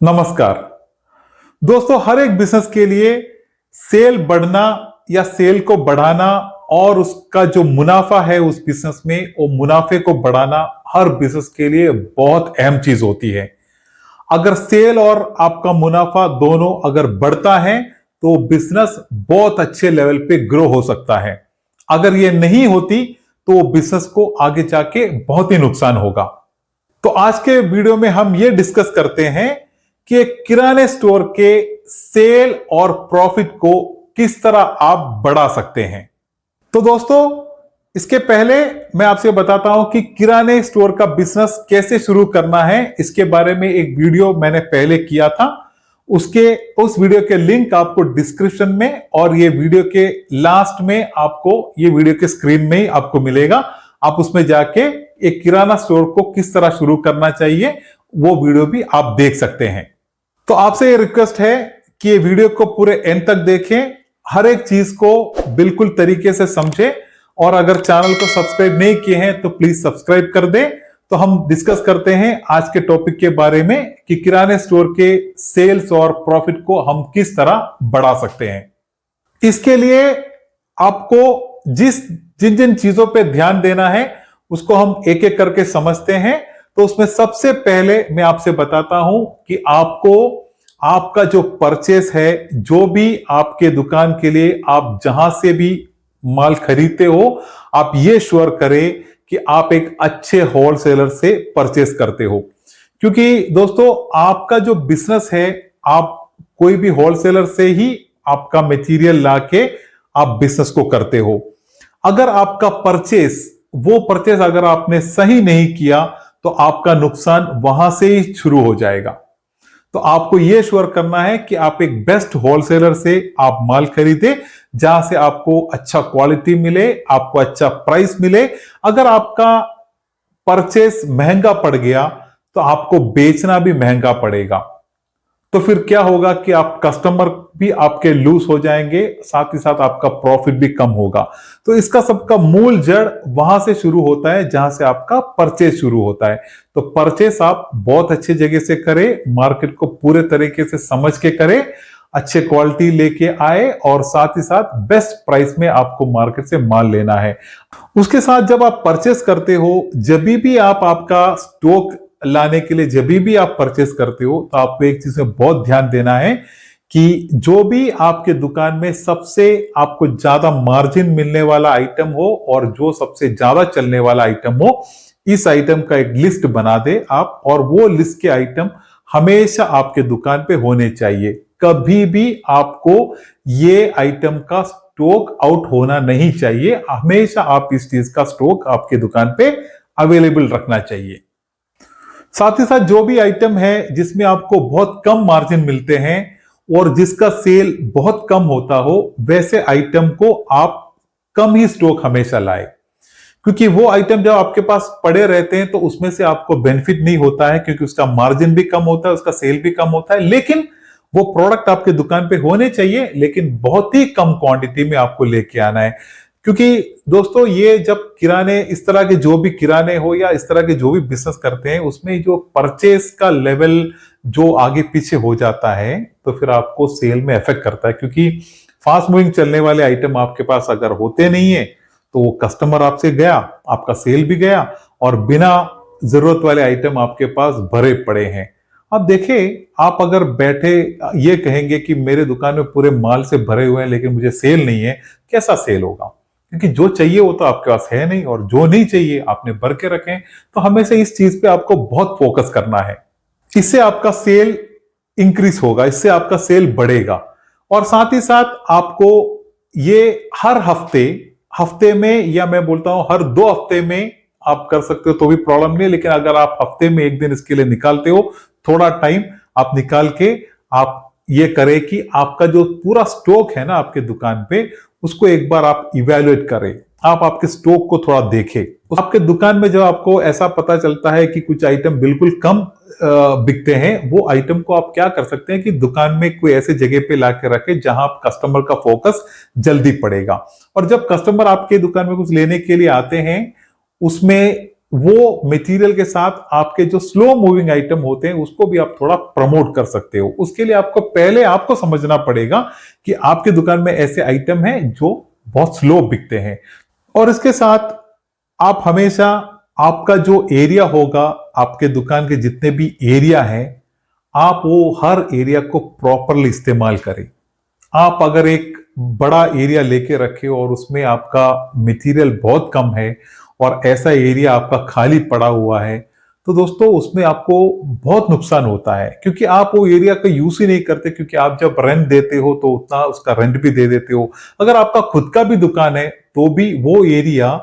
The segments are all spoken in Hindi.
नमस्कार दोस्तों, हर एक बिजनेस के लिए सेल बढ़ना या सेल को बढ़ाना और उसका जो मुनाफा है उस बिजनेस में वो मुनाफे को बढ़ाना हर बिजनेस के लिए बहुत अहम चीज होती है। अगर सेल और आपका मुनाफा दोनों अगर बढ़ता है तो बिजनेस बहुत अच्छे लेवल पे ग्रो हो सकता है। अगर ये नहीं होती तो बिजनेस को आगे जाके बहुत ही नुकसान होगा। तो आज के वीडियो में हम ये डिस्कस करते हैं कि एक किराने स्टोर के सेल और प्रॉफिट को किस तरह आप बढ़ा सकते हैं। तो दोस्तों, इसके पहले मैं आपसे बताता हूं कि किराने स्टोर का बिजनेस कैसे शुरू करना है। इसके बारे में एक वीडियो मैंने पहले किया था, उस वीडियो के लिंक आपको डिस्क्रिप्शन में और ये वीडियो के लास्ट में आपको ये वीडियो के स्क्रीन में ही आपको मिलेगा। आप उसमें जाके एक किराना स्टोर को किस तरह शुरू करना चाहिए वो वीडियो भी आप देख सकते हैं। तो आपसे ये रिक्वेस्ट है कि ये वीडियो को पूरे एंड तक देखें, हर एक चीज को बिल्कुल तरीके से समझें और अगर चैनल को सब्सक्राइब नहीं किए हैं तो प्लीज सब्सक्राइब कर दें। तो हम डिस्कस करते हैं आज के टॉपिक के बारे में कि किराने स्टोर के सेल्स और प्रॉफिट को हम किस तरह बढ़ा सकते हैं। इसके लिए आपको जिन जिन चीजों पे ध्यान देना है उसको हम एक एक करके समझते हैं। तो उसमें सबसे पहले मैं आपसे बताता हूं कि आपको आपका जो परचेस है, जो भी आपके दुकान के लिए आप जहां से भी माल खरीदते हो, आप ये श्योर करें कि आप एक अच्छे होलसेलर से परचेस करते हो। क्योंकि दोस्तों, आपका जो बिजनेस है, आप कोई भी होलसेलर से ही आपका मटेरियल लाके आप बिजनेस को करते हो। अगर आपका वो परचेस अगर आपने सही नहीं किया तो आपका नुकसान वहां से ही शुरू हो जाएगा। तो आपको यह श्योर करना है कि आप एक बेस्ट होलसेलर से आप माल खरीदे, जहां से आपको अच्छा क्वालिटी मिले, आपको अच्छा प्राइस मिले। अगर आपका परचेस महंगा पड़ गया तो आपको बेचना भी महंगा पड़ेगा। तो फिर क्या होगा कि आप कस्टमर भी आपके लूज हो जाएंगे, साथ ही साथ आपका प्रॉफिट भी कम होगा। तो इसका सबका मूल जड़ वहां से शुरू होता है जहां से आपका परचेस शुरू होता है। तो परचेस आप बहुत अच्छी जगह से करें, मार्केट को पूरे तरीके से समझ के करें, अच्छे क्वालिटी लेके आए और साथ ही साथ बेस्ट प्राइस में आपको मार्केट से माल लेना है। उसके साथ जब आप परचेस करते हो, जब भी आप आपका स्टॉक लाने के लिए जब भी आप परचेस करते हो, तो आपको एक चीज में बहुत ध्यान देना है कि जो भी आपके दुकान में सबसे आपको ज्यादा मार्जिन मिलने वाला आइटम हो और जो सबसे ज्यादा चलने वाला आइटम हो, इस आइटम का एक लिस्ट बना दे आप, और वो लिस्ट के आइटम हमेशा आपके दुकान पे होने चाहिए। कभी भी आपको ये आइटम का स्टॉक आउट होना नहीं चाहिए। हमेशा आप इस चीज का स्टॉक आपके दुकान पे अवेलेबल रखना चाहिए। साथ ही साथ जो भी आइटम है जिसमें आपको बहुत कम मार्जिन मिलते हैं और जिसका सेल बहुत कम होता हो, वैसे आइटम को आप कम ही स्टॉक हमेशा लाए। क्योंकि वो आइटम जब आपके पास पड़े रहते हैं तो उसमें से आपको बेनिफिट नहीं होता है, क्योंकि उसका मार्जिन भी कम होता है, उसका सेल भी कम होता है। लेकिन वो प्रोडक्ट आपके दुकान पे होने चाहिए, लेकिन बहुत ही कम क्वांटिटी में आपको लेके आना है। क्योंकि दोस्तों, ये जब किराने इस तरह के जो भी किराने हो या इस तरह के जो भी बिजनेस करते हैं, उसमें जो परचेस का लेवल जो आगे पीछे हो जाता है तो फिर आपको सेल में इफेक्ट करता है। क्योंकि फास्ट मूविंग चलने वाले आइटम आपके पास अगर होते नहीं है तो वो कस्टमर आपसे गया, आपका सेल भी गया और बिना जरूरत वाले आइटम आपके पास भरे पड़े हैं। अब देखिए, आप अगर बैठे ये कहेंगे कि मेरे दुकान में पूरे माल से भरे हुए हैं लेकिन मुझे सेल नहीं है, कैसा सेल होगा? क्योंकि जो चाहिए वो तो आपके पास है नहीं और जो नहीं चाहिए आपने भर के रखे। तो हमेशा इस चीज पे आपको बहुत फोकस करना है। इससे आपका सेल इंक्रीज होगा, इससे आपका सेल बढ़ेगा। और साथ ही साथ आपको ये हर हफ्ते में, या मैं बोलता हूं हर 2 हफ्ते में आप कर सकते हो तो भी प्रॉब्लम नहीं। लेकिन अगर आप हफ्ते में 1 दिन इसके लिए निकालते हो, थोड़ा टाइम आप निकाल के आप ये करें कि आपका जो पूरा स्टॉक है ना आपके दुकान पे, उसको एक बार आप इवैल्यूएट करें। आप आपके स्टॉक को थोड़ा देखें। आपके दुकान में जब आपको ऐसा पता चलता है कि कुछ आइटम बिल्कुल कम बिकते हैं, वो आइटम को आप क्या कर सकते हैं कि दुकान में कोई ऐसे जगह पे लाके रखें जहां आप कस्टमर का फोकस जल्दी पड़ेगा। और जब कस्टमर आपके दुकान में कुछ लेने के लिए आते हैं, उसमें वो मटेरियल के साथ आपके जो स्लो मूविंग आइटम होते हैं उसको भी आप थोड़ा प्रमोट कर सकते हो। उसके लिए आपको पहले आपको समझना पड़ेगा कि आपकी दुकान में ऐसे आइटम हैं जो बहुत स्लो बिकते हैं। और इसके साथ आप हमेशा आपका जो एरिया होगा, आपके दुकान के जितने भी एरिया हैं, आप वो हर एरिया को प्रॉपरली इस्तेमाल करें। आप अगर एक बड़ा एरिया लेके रखे और उसमें आपका मटेरियल बहुत कम है और ऐसा एरिया आपका खाली पड़ा हुआ है, तो दोस्तों उसमें आपको बहुत नुकसान होता है, क्योंकि आप वो एरिया का यूज ही नहीं करते। क्योंकि आप जब रेंट देते हो तो उतना उसका रेंट भी दे देते हो। अगर आपका खुद का भी दुकान है तो भी वो एरिया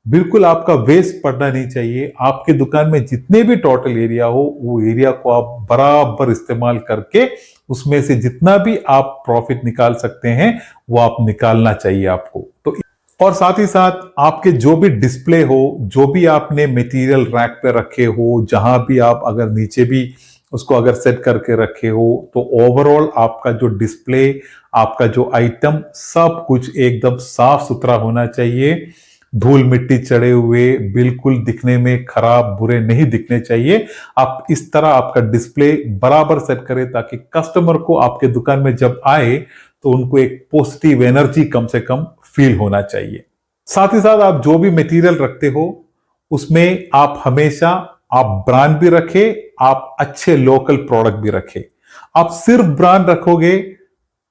बिल्कुल आपका वेस्ट पड़ना नहीं चाहिए। आपके दुकान में जितने भी टोटल एरिया हो, वो एरिया को आप बराबर इस्तेमाल करके उसमें से जितना भी आप प्रॉफिट निकाल सकते हैं वो आप निकालना चाहिए आपको। तो और साथ ही साथ आपके जो भी डिस्प्ले हो, जो भी आपने मटेरियल रैक पे रखे हो, जहां भी आप अगर नीचे भी उसको अगर सेट करके रखे हो, तो ओवरऑल आपका जो डिस्प्ले, आपका जो आइटम, सब कुछ एकदम साफ सुथरा होना चाहिए। धूल मिट्टी चढ़े हुए बिल्कुल दिखने में खराब बुरे नहीं दिखने चाहिए। आप इस तरह आपका डिस्प्ले बराबर सेट करें ताकि कस्टमर को आपके दुकान में जब आए तो उनको एक पॉजिटिव एनर्जी कम से कम फील होना चाहिए। साथ ही साथ आप जो भी मटेरियल रखते हो उसमें आप हमेशा आप ब्रांड भी रखें, आप अच्छे लोकल प्रोडक्ट भी रखें। आप सिर्फ ब्रांड रखोगे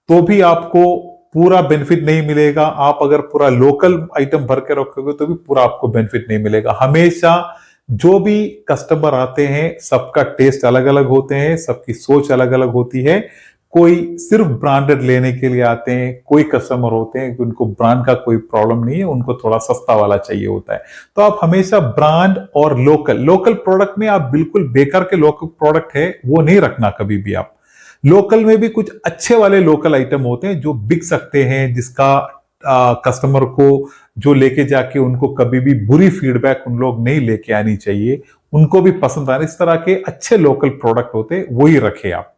तो भी आपको पूरा बेनिफिट नहीं मिलेगा। आप अगर पूरा लोकल आइटम भर के रखोगे तो भी पूरा आपको बेनिफिट नहीं मिलेगा। हमेशा जो भी कस्टमर आते हैं सबका टेस्ट अलग अलग होते हैं, सबकी सोच अलग अलग होती है। कोई सिर्फ ब्रांडेड लेने के लिए आते हैं, कोई कस्टमर होते हैं कि उनको ब्रांड का कोई प्रॉब्लम नहीं है, उनको थोड़ा सस्ता वाला चाहिए होता है। तो आप हमेशा ब्रांड और लोकल प्रोडक्ट में आप बिल्कुल बेकार के लोकल प्रोडक्ट है वो नहीं रखना कभी भी। आप लोकल में भी कुछ अच्छे वाले लोकल आइटम होते हैं जो बिक सकते हैं, जिसका कस्टमर को जो लेके जाके उनको कभी भी बुरी फीडबैक उन लोग नहीं लेके आनी चाहिए, उनको भी पसंद आने इस तरह के अच्छे लोकल प्रोडक्ट होते हैं वही रखे आप।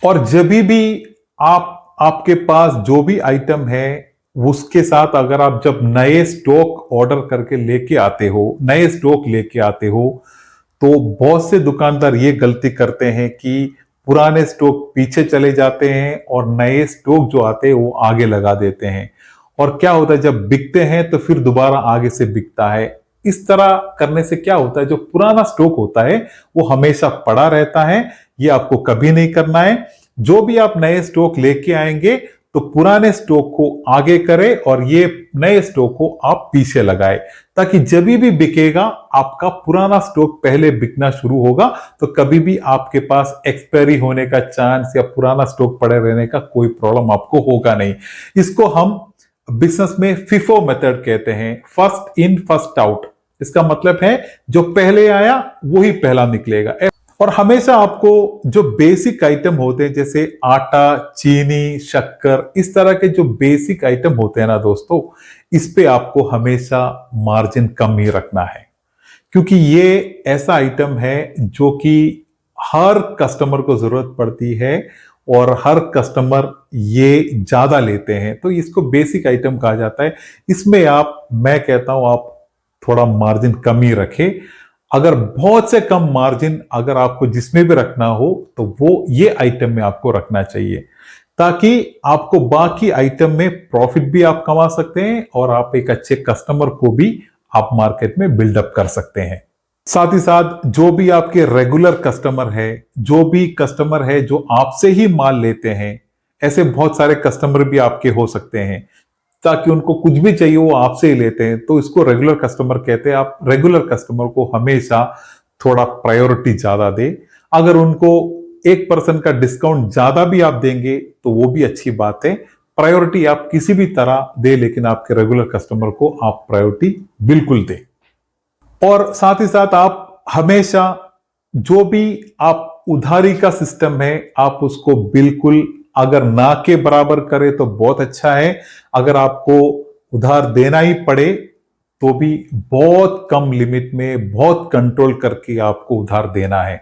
और जब भी आपके पास जो भी आइटम है उसके साथ अगर आप जब नए स्टॉक ऑर्डर करके लेके आते हो, नए स्टॉक लेके आते हो, तो बहुत से दुकानदार ये गलती करते हैं कि पुराने स्टॉक पीछे चले जाते हैं और नए स्टॉक जो आते हैं वो आगे लगा देते हैं। और क्या होता है जब बिकते हैं तो फिर दोबारा आगे से बिकता है। इस तरह करने से क्या होता है, जो पुराना स्टॉक होता है वो हमेशा पड़ा रहता है। ये आपको कभी नहीं करना है। जो भी आप नए स्टॉक लेके आएंगे तो पुराने स्टॉक को आगे करें और ये नए स्टॉक को आप पीछे लगाएं, ताकि जब भी बिकेगा आपका पुराना स्टॉक पहले बिकना शुरू होगा, तो कभी भी आपके पास एक्सपायरी होने का चांस या पुराना स्टॉक पड़े रहने का कोई प्रॉब्लम आपको होगा नहीं। इसको हम बिजनेस में FIFO मेथड कहते हैं, फर्स्ट इन फर्स्ट आउट। इसका मतलब है जो पहले आया वही पहला निकलेगा। और हमेशा आपको जो बेसिक आइटम होते हैं जैसे आटा, चीनी, शक्कर, इस तरह के जो बेसिक आइटम होते हैं ना दोस्तों, इस पे आपको हमेशा मार्जिन कम ही रखना है, क्योंकि ये ऐसा आइटम है जो कि हर कस्टमर को जरूरत पड़ती है और हर कस्टमर ये ज्यादा लेते हैं, तो इसको बेसिक आइटम कहा जाता है। इसमें मैं कहता हूं आप थोड़ा मार्जिन कम ही रखें। अगर बहुत से कम मार्जिन अगर आपको जिसमें भी रखना हो तो वो ये आइटम में आपको रखना चाहिए, ताकि आपको बाकी आइटम में प्रॉफिट भी आप कमा सकते हैं और आप एक अच्छे कस्टमर को भी आप मार्केट में बिल्डअप कर सकते हैं। साथ ही साथ जो भी आपके रेगुलर कस्टमर है, जो भी कस्टमर है जो आपसे ही माल लेते हैं, ऐसे बहुत सारे कस्टमर भी आपके हो सकते हैं, ताकि उनको कुछ भी चाहिए वो आपसे ही लेते हैं, तो इसको रेगुलर कस्टमर कहते हैं। आप रेगुलर कस्टमर को हमेशा थोड़ा प्रायोरिटी ज्यादा दे। अगर उनको 1% का डिस्काउंट ज्यादा भी आप देंगे तो वो भी अच्छी बात है। प्रायोरिटी आप किसी भी तरह दे, लेकिन आपके रेगुलर कस्टमर को आप प्रायोरिटी बिल्कुल दें। और साथ ही साथ आप हमेशा जो भी आप उधारी का सिस्टम है आप उसको बिल्कुल अगर ना के बराबर करें तो बहुत अच्छा है। अगर आपको उधार देना ही पड़े तो भी बहुत कम लिमिट में, बहुत कंट्रोल करके आपको उधार देना है,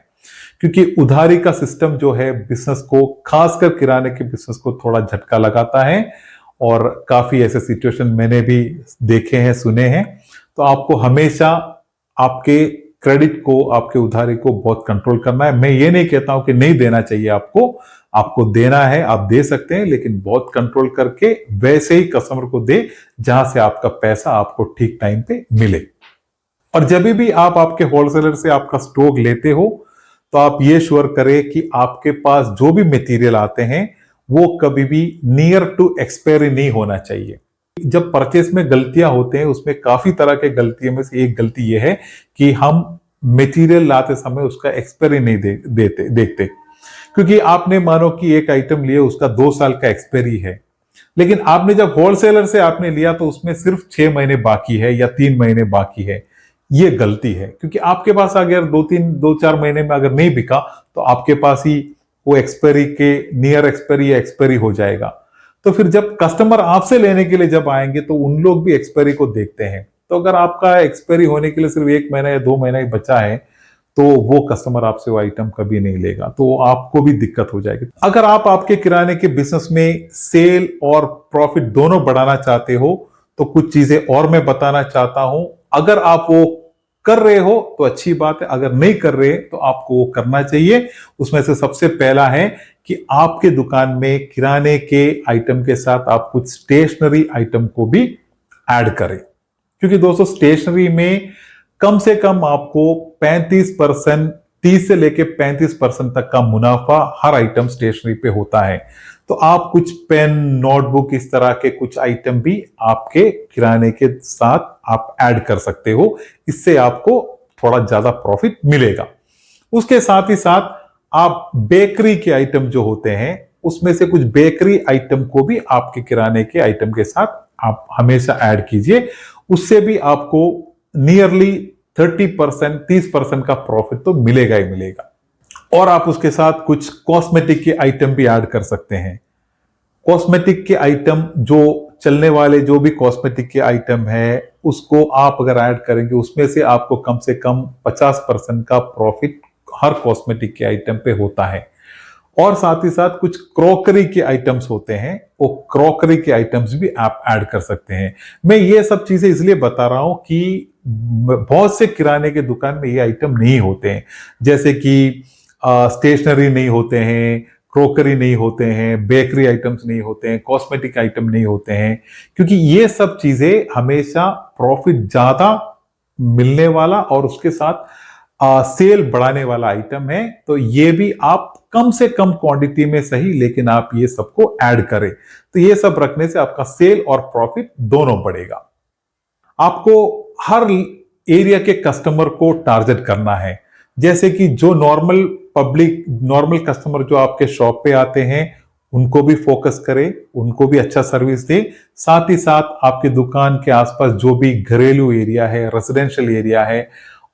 क्योंकि उधारी का सिस्टम जो है बिजनेस को, खासकर किराने के बिजनेस को थोड़ा झटका लगाता है। और काफी ऐसे सिचुएशन मैंने भी देखे हैं, सुने हैं। तो आपको हमेशा आपके क्रेडिट को, आपके उधारी को बहुत कंट्रोल करना है। मैं ये नहीं कहता हूं कि नहीं देना चाहिए आपको, आपको देना है, आप दे सकते हैं, लेकिन बहुत कंट्रोल करके वैसे ही कस्टमर को दे जहां से आपका पैसा आपको ठीक टाइम पे मिले। और जब भी आप आपके होलसेलर से आपका स्टॉक लेते हो तो आप ये श्योर करें कि आपके पास जो भी मटेरियल आते हैं वो कभी भी नियर टू एक्सपायरी नहीं होना चाहिए। जब परचेस में गलतियां होते हैं उसमें काफी तरह के गलतियों में से एक गलती यह है कि हम मटेरियल लाते समय उसका एक्सपायरी नहीं देखते। क्योंकि आपने मानो कि एक आइटम लिए, उसका 2 साल का एक्सपायरी है, लेकिन आपने जब होलसेलर से आपने लिया तो उसमें सिर्फ 6 महीने बाकी है या 3 महीने बाकी है। ये गलती है, क्योंकि आपके पास अगर 2-4 महीने में अगर नहीं बिका तो आपके पास ही वो एक्सपायरी के नियर एक्सपायरी या एक्सपायरी हो जाएगा। तो फिर जब कस्टमर आपसे लेने के लिए जब आएंगे तो उन लोग भी एक्सपायरी को देखते हैं। तो अगर आपका एक्सपायरी होने के लिए सिर्फ 1 महीना या 2 महीना ही बचा है तो वो कस्टमर आपसे वो आइटम कभी नहीं लेगा, तो आपको भी दिक्कत हो जाएगी। अगर आप आपके किराने के बिजनेस में सेल और प्रॉफिट दोनों बढ़ाना चाहते हो तो कुछ चीजें और मैं बताना चाहता हूं। अगर आप वो कर रहे हो तो अच्छी बात है, अगर नहीं कर रहे तो आपको वो करना चाहिए। उसमें से सबसे पहला है कि आपके दुकान में किराने के आइटम के साथ आप कुछ स्टेशनरी आइटम को भी ऐड करें। क्योंकि दोस्तों स्टेशनरी में कम से कम आपको 35%, 30 से लेके 35% तक का मुनाफा हर आइटम स्टेशनरी पे होता है। तो आप कुछ पेन, नोटबुक, इस तरह के कुछ आइटम भी आपके किराने के साथ आप ऐड कर सकते हो। इससे आपको थोड़ा ज्यादा प्रॉफिट मिलेगा। उसके साथ ही साथ आप बेकरी के आइटम जो होते हैं उसमें से कुछ बेकरी आइटम को भी आपके किराने के आइटम के साथ आप हमेशा ऐड कीजिए। उससे भी आपको नियरली 30%, 30% का प्रॉफिट तो मिलेगा ही मिलेगा। और आप उसके साथ कुछ कॉस्मेटिक के आइटम भी ऐड कर सकते हैं। कॉस्मेटिक के आइटम जो चलने वाले जो भी कॉस्मेटिक के आइटम है उसको आप अगर ऐड करेंगे उसमें से आपको कम से कम 50% का प्रॉफिट हर कॉस्मेटिक के आइटम पे होता है। और साथ ही साथ कुछ क्रॉकरी के आइटम्स होते हैं, वो क्रॉकरी के आइटम्स भी आप ऐड कर सकते हैं। मैं ये सब चीजें इसलिए बता रहा हूं कि बहुत से किराने के दुकान में ये आइटम नहीं होते हैं, जैसे कि स्टेशनरी नहीं होते हैं, क्रोकरी नहीं होते हैं, बेकरी आइटम्स नहीं होते हैं, कॉस्मेटिक आइटम नहीं होते हैं। क्योंकि ये सब चीजें हमेशा प्रॉफिट ज्यादा मिलने वाला और उसके साथ सेल बढ़ाने वाला आइटम है। तो ये भी आप कम से कम क्वांटिटी में सही, लेकिन आप ये सबको ऐड करें तो ये सब रखने से आपका सेल और प्रॉफिट दोनों बढ़ेगा। आपको हर एरिया के कस्टमर को टारगेट करना है। जैसे कि जो नॉर्मल पब्लिक, नॉर्मल कस्टमर जो आपके शॉप पे आते हैं उनको भी फोकस करें, उनको भी अच्छा सर्विस दें। साथ ही साथ आपके दुकान के आसपास जो भी घरेलू एरिया है, रेजिडेंशियल एरिया है,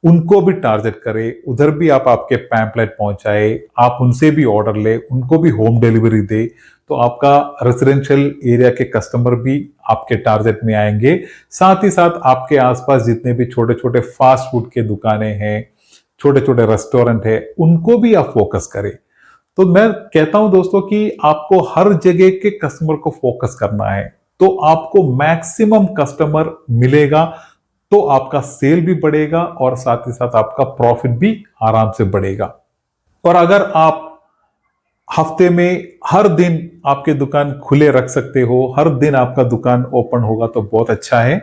उनको भी टारगेट करें। उधर भी आप आपके पैम्पलेट पहुंचाए, आप उनसे भी ऑर्डर ले, उनको भी होम डिलीवरी दे, तो आपका रेजिडेंशियल एरिया के कस्टमर भी आपके टारगेट में आएंगे। साथ ही साथ आपके आसपास जितने भी छोटे छोटे फास्ट फूड के दुकानें हैं, छोटे छोटे रेस्टोरेंट है, उनको भी आप फोकस करें। तो मैं कहता हूं दोस्तों कि आपको हर जगह के कस्टमर को फोकस करना है, तो आपको मैक्सिमम कस्टमर मिलेगा, तो आपका सेल भी बढ़ेगा और साथ ही साथ आपका प्रॉफिट भी आराम से बढ़ेगा। और अगर आप हफ्ते में हर दिन आपके दुकान खुले रख सकते हो, हर दिन आपका दुकान ओपन होगा तो बहुत अच्छा है।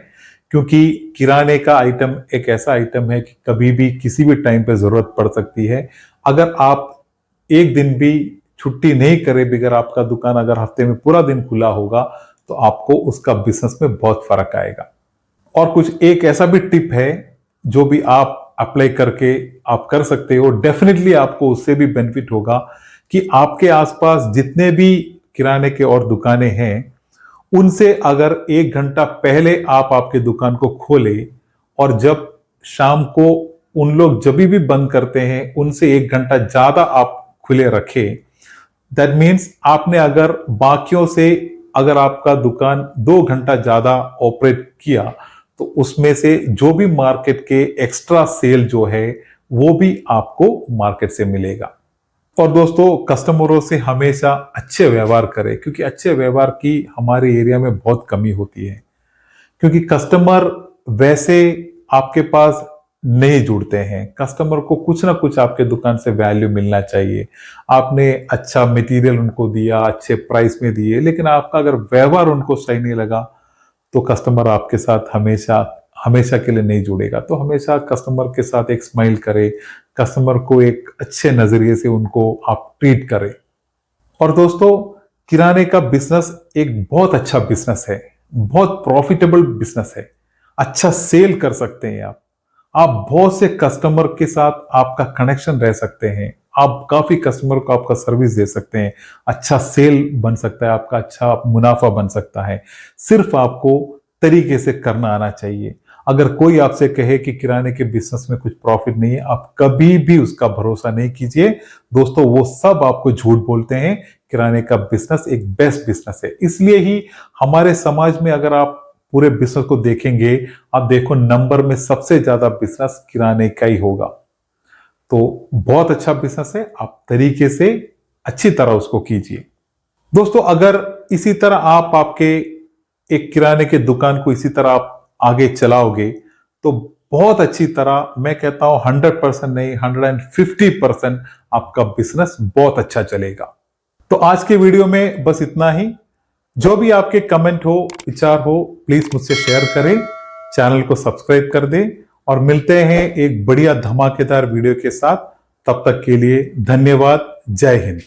क्योंकि किराने का आइटम एक ऐसा आइटम है कि कभी भी किसी भी टाइम पे जरूरत पड़ सकती है। अगर आप एक दिन भी छुट्टी नहीं करे बगैर आपका दुकान अगर हफ्ते में पूरा दिन खुला होगा तो आपको उसका बिजनेस में बहुत फर्क आएगा। और कुछ एक ऐसा भी टिप है जो भी आप अप्लाई करके आप कर सकते हो, डेफिनेटली आपको उससे भी बेनिफिट होगा कि आपके आसपास जितने भी किराने के और दुकानें हैं उनसे अगर 1 घंटा पहले आप आपके दुकान को खोले और जब शाम को उन लोग जब भी बंद करते हैं उनसे 1 घंटा ज्यादा आप खुले रखे, दैट मीन्स आपने अगर बाकियों से अगर आपका दुकान 2 घंटा ज्यादा ऑपरेट किया तो उसमें से जो भी मार्केट के एक्स्ट्रा सेल जो है वो भी आपको मार्केट से मिलेगा। और दोस्तों कस्टमरों से हमेशा अच्छे व्यवहार करें, क्योंकि अच्छे व्यवहार की हमारे एरिया में बहुत कमी होती है। क्योंकि कस्टमर वैसे आपके पास नहीं जुड़ते हैं। कस्टमर को कुछ ना कुछ आपके दुकान से वैल्यू मिलना चाहिए। आपने अच्छा मटेरियल उनको दिया, अच्छे प्राइस में दिए, लेकिन आपका अगर व्यवहार उनको सही नहीं लगा तो कस्टमर आपके साथ हमेशा हमेशा के लिए नहीं जुड़ेगा। तो हमेशा कस्टमर के साथ एक स्माइल करें, कस्टमर को एक अच्छे नजरिए से उनको आप ट्रीट करें। और दोस्तों, किराने का बिजनेस एक बहुत अच्छा बिजनेस है, बहुत प्रॉफिटेबल बिजनेस है। अच्छा सेल कर सकते हैं आप बहुत से कस्टमर के साथ आपका कनेक्शन रह सकते हैं। आप काफी कस्टमर को आपका सर्विस दे सकते हैं। अच्छा सेल बन सकता है आपका, अच्छा मुनाफा बन सकता है। सिर्फ आपको तरीके से करना आना चाहिए। अगर कोई आपसे कहे कि किराने के बिजनेस में कुछ प्रॉफिट नहीं है, आप कभी भी उसका भरोसा नहीं कीजिए। दोस्तों, वो सब आपको झूठ बोलते हैं। किराने का बिजनेस एक बेस्ट बिजनेस है। इसलिए ही हमारे समाज में अगर आप पूरे बिजनेस को देखेंगे, आप देखो नंबर में सबसे ज्यादा बिजनेस किराने का ही होगा। तो बहुत अच्छा बिजनेस है, आप तरीके से अच्छी तरह उसको कीजिए। दोस्तों, अगर इसी तरह आप आपके एक किराने के दुकान को इसी तरह आप आगे चलाओगे तो बहुत अच्छी तरह, मैं कहता हूं 100% नहीं 150% आपका बिजनेस बहुत अच्छा चलेगा। तो आज के वीडियो में बस इतना ही। जो भी आपके कमेंट हो, विचार हो, प्लीज मुझसे शेयर करें, चैनल को सब्सक्राइब कर दें और मिलते हैं एक बढ़िया धमाकेदार वीडियो के साथ। तब तक के लिए धन्यवाद। जय हिंद।